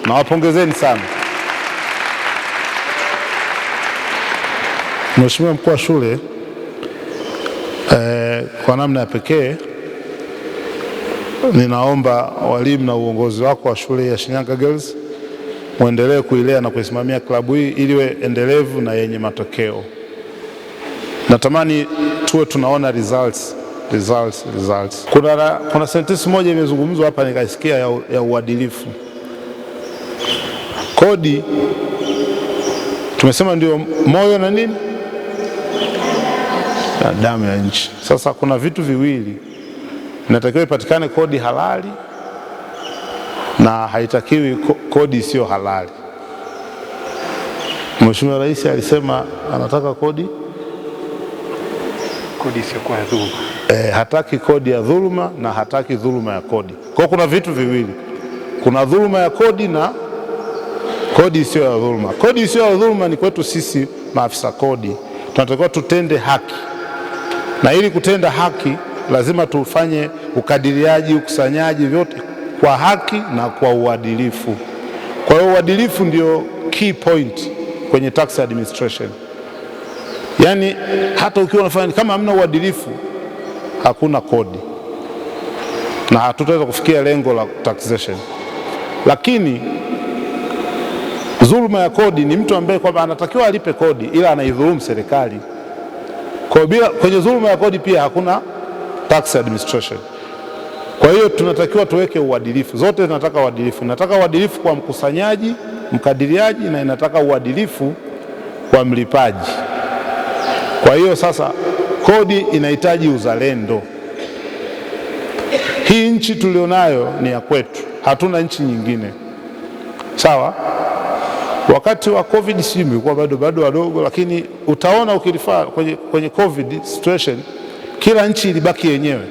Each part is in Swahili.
Nawapongezeni sana. Mheshimiwa Mkuu wa Shule, kwa namna ya pekee ninaomba walimu na uongozi wako wa shule ya Shinyanga Girls muendelee kuilea na kuisimamia klabu hii ili iwe endelevu na yenye matokeo. Natamani tuwe tunaona results. Kuna sentence moja imezungumzwa hapa nikaisikia ya uadilifu. Kodi tumesema ndio moyo na nini? Na damu ya nchi. Sasa kuna vitu viwili. Inatakiwa ipatikane kodi halali na haitakiwi kodi isiyo halali. Mheshimiwa Rais alisema anataka kodi isiyokuwa ya dhuluma. Hataki kodi ya dhuluma na hataki dhuluma ya kodi. Kwa kuna vitu viwili. Kuna dhuluma ya kodi na kodi isiyo ya dhuluma. Kodi isiyo ya dhuluma ni kwetu sisi maafisa kodi. Tunatakiwa tutende haki. Na ili kutenda haki lazima tufanye ukadiriaji, ukusanyaji vyote kwa haki na kwa uadilifu. Kwa hiyo uadilifu ndio key point kwenye tax administration. Yaani hata ukiwa unafanya kama hamna uadilifu hakuna kodi. Na hatutaweza kufikia lengo la taxation. Lakini dhuluma ya kodi ni mtu ambaye kwamba anatakiwa alipe kodi ila anaidhulumu serikali. Kwa hiyo kwenye dhuluma ya kodi pia hakuna tax administration. Kwa hiyo tunatakiwa tuweke uadilifu. Zote zinataka uadilifu. Inataka uadilifu kwa mkusanyaji, mkadiriaji na inataka uadilifu kwa mlipaji. Kwa hiyo sasa kodi inahitaji uzalendo. Hii nchi tulionayo ni ya kwetu. Hatuna nchi nyingine. Sawa? Wakati wa COVID si mlikuwa bado wadogo, lakini utaona ukirifaa kwenye COVID situation kila nchi ilibaki yenyewe.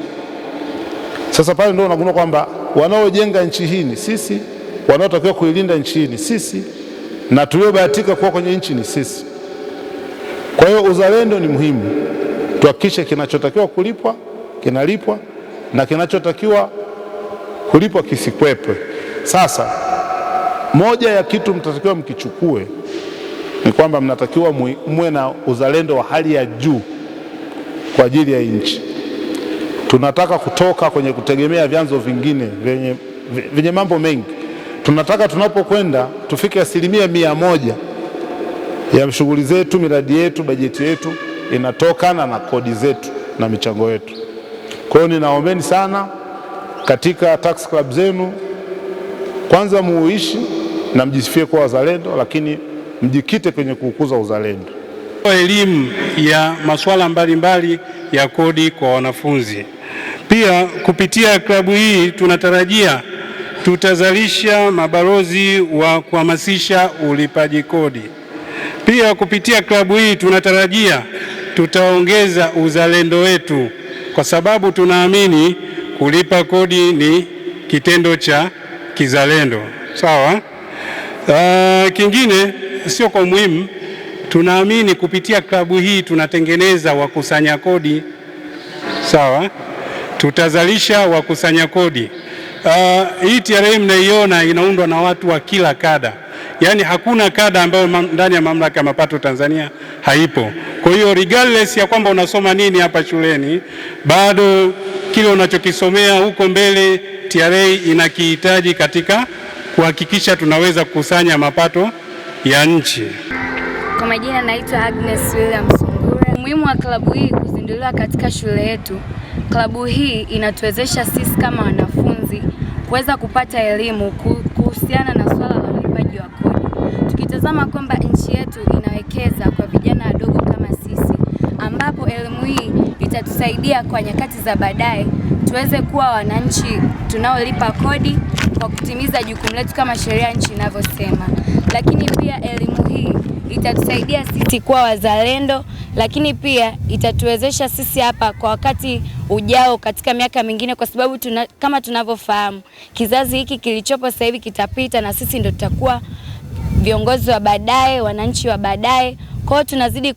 Sasa pale ndio unagundua kwamba wanaojenga nchi hii ni sisi, wanaotakiwa kuilinda nchi hii ni sisi, na tuliobahatika kuwa kwenye nchi ni sisi. Kwa hiyo uzalendo ni muhimu. Tuhakikishe kinachotakiwa kulipwa kinalipwa na kinachotakiwa kulipwa kisikwepwe. Sasa moja ya kitu mtatakiwa mkichukue ni kwamba mnatakiwa muwe na uzalendo wa hali ya juu kwa ajili ya nchi. Tunataka kutoka kwenye kutegemea vyanzo vingine vyenye mambo mengi. Tunataka tunapokwenda tufike 100% ya shughuli zetu, miradi yetu, bajeti yetu inatokana na kodi zetu na michango yetu. Kwa hiyo ninaombeni sana katika tax club zenu, kwanza muishi na mjisifie kwa wazalendo, lakini mjikite kwenye kukuza uzalendo. Elimu ya masuala mbalimbali ya kodi kwa wanafunzi. Pia kupitia klabu hii tunatarajia tutazalisha mabalozi wa kuhamasisha ulipaji kodi. Pia kupitia klabu hii tunatarajia tutaongeza uzalendo wetu, kwa sababu tunaamini kulipa kodi ni kitendo cha kizalendo. Sawa? Kingine sio kwa muhimu, tunaamini kupitia klabu hii tunatengeneza wakusanya kodi. Sawa? Tutazalisha wakusanya kodi. Hii TRA mnaiona inaundwa na watu wa kila kada. Yaani hakuna kada ambayo ndani ya Mamlaka ya Mapato Tanzania haipo. Kwa hiyo regardless ya kwamba unasoma nini hapa shuleni, bado kile unachokisomea huko mbele TRA inakihitaji katika kuhakikisha tunaweza kukusanya mapato ya nchi. Kwa majina naitwa Agnes William Sungura. Umuhimu wa klabu hii kuzinduliwa katika shule yetu. Klabu hii inatuwezesha sisi kama wanafunzi kuweza kupata elimu kuhusiana na swala la ulipaji wa kodi. Tukitazama kwamba nchi yetu inawekeza kwa vijana wadogo kama sisi, ambapo elimu hii itatusaidia kwa nyakati za baadaye tuweze kuwa wananchi tunaolipa kodi kwa kutimiza jukumu letu kama sheria nchi inavyosema. Lakini pia elimu hii itatusaidia sisi kuwa wazalendo, lakini pia itatuwezesha sisi hapa kwa wakati ujao katika miaka mingine, kwa sababu kama tunavyofahamu kizazi hiki kilichopo sasa hivi kitapita na sisi ndio tutakuwa viongozi wa baadaye, wananchi wa baadaye. Kwa hiyo tunazidi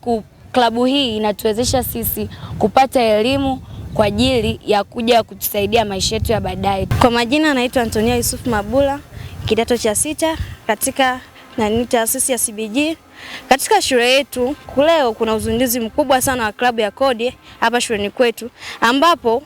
klabu hii inatuwezesha sisi kupata elimu kwa ajili ya kuja kutusaidia maisha yetu ya baadaye. Kwa majina naitwa Antonia Yusuf Mabula, kidato cha 6 katika taasisi ya CBG. Katika shule yetu leo kuna uzinduzi mkubwa sana wa klabu ya kodi hapa shuleni kwetu, ambapo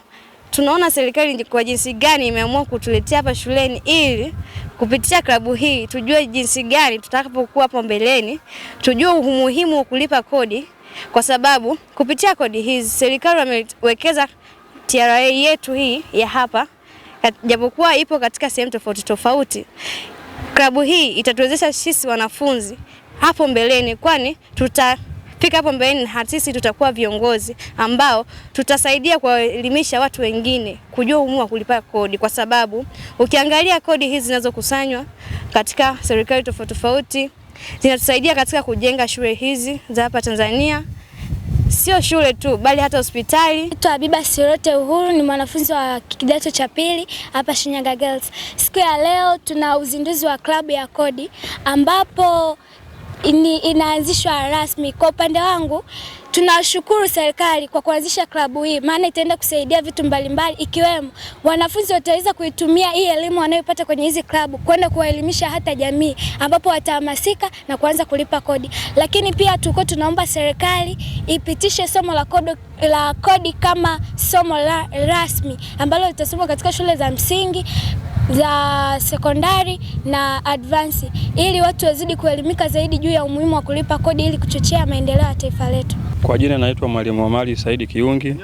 tunaona serikali kwa jinsi gani imeamua kutuletea hapa shuleni ili kupitia klabu hii tujue jinsi gani tutakapokuwa hapo mbeleni, tujue umuhimu wa kulipa kodi, kwa sababu kupitia kodi hizi serikali wamewekeza TRA yetu hii ya hapa, japokuwa ipo katika sehemu tofauti tofauti. Klabu hii itatuwezesha sisi wanafunzi hapo mbeleni, kwani tutafika hapo mbeleni na sisi tutakuwa viongozi ambao tutasaidia kuelimisha watu wengine kujua umuhimu wa kulipa kodi, kwa sababu ukiangalia kodi hizi zinazokusanywa katika serikali tofauti tofauti zinatusaidia katika kujenga shule hizi za hapa Tanzania. Sio shule tu bali hata hospitali. Naitwa Habiba Sirote Uhuru, ni mwanafunzi wa kidato cha 2 hapa Shinyanga Girls. Siku ya leo tuna uzinduzi wa klabu ya kodi ambapo inaanzishwa rasmi. Kwa upande wangu tunashukuru serikali kwa kuanzisha klabu hii, maana itaenda kusaidia vitu mbalimbali, ikiwemo wanafunzi wataweza kuitumia hii elimu wanayopata kwenye hizi klabu kwenda kuwaelimisha hata jamii, ambapo watahamasika na kuanza kulipa kodi. Lakini pia tunaomba serikali ipitishe somo la kodi kama somo rasmi ambalo litasomwa katika shule za msingi, za sekondari na advance, ili watu wazidi kuelimika zaidi juu ya umuhimu wa kulipa kodi ili kuchochea maendeleo ya taifa letu. Kwa jina naitwa Mwalimu Omari Saidi Kiungi.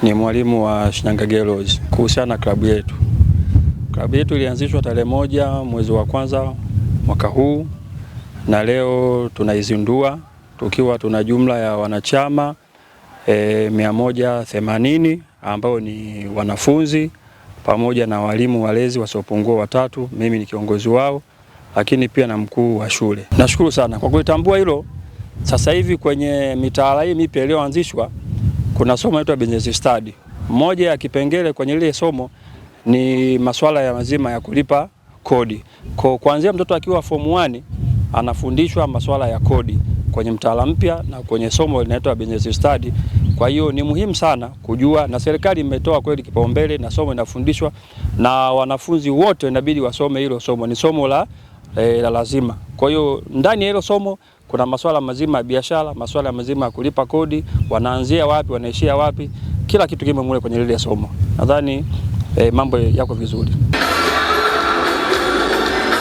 Ni mwalimu wa Shinyanga Girls. Kuhusiana na klabu yetu. Klabu yetu ilianzishwa tarehe 1 mwezi wa kwanza mwaka huu, na leo tunaizindua tukiwa tuna jumla ya wanachama 180 ambao ni wanafunzi pamoja na walimu walezi wasiopungua 3. Mimi ni kiongozi wao, lakini pia na mkuu wa shule. Nashukuru sana kwa kulitambua hilo. Sasa hivi kwenye mitaala hii mipya iliyoanzishwa kuna somo linaloitwa business study. Moja ya kipengele kwenye ile somo ni masuala ya mazima ya kulipa kodi. Kwa kuanzia mtoto akiwa form 1 anafundishwa masuala ya kodi kwenye mtaala mpya na kwenye somo linaloitwa business study. Kwa hiyo ni muhimu sana kujua, na serikali imetoa kweli kipaumbele na somo linafundishwa na wanafunzi wote inabidi wasome hilo somo. Ni somo la lazima. Kwa hiyo ndani ya hilo somo kuna masuala mazima ya biashara, masuala mazima ya kulipa kodi, wanaanzia wapi, wanaishia wapi, kila kitu kimo mule kwenye lile somo. Nadhani mambo yako vizuri.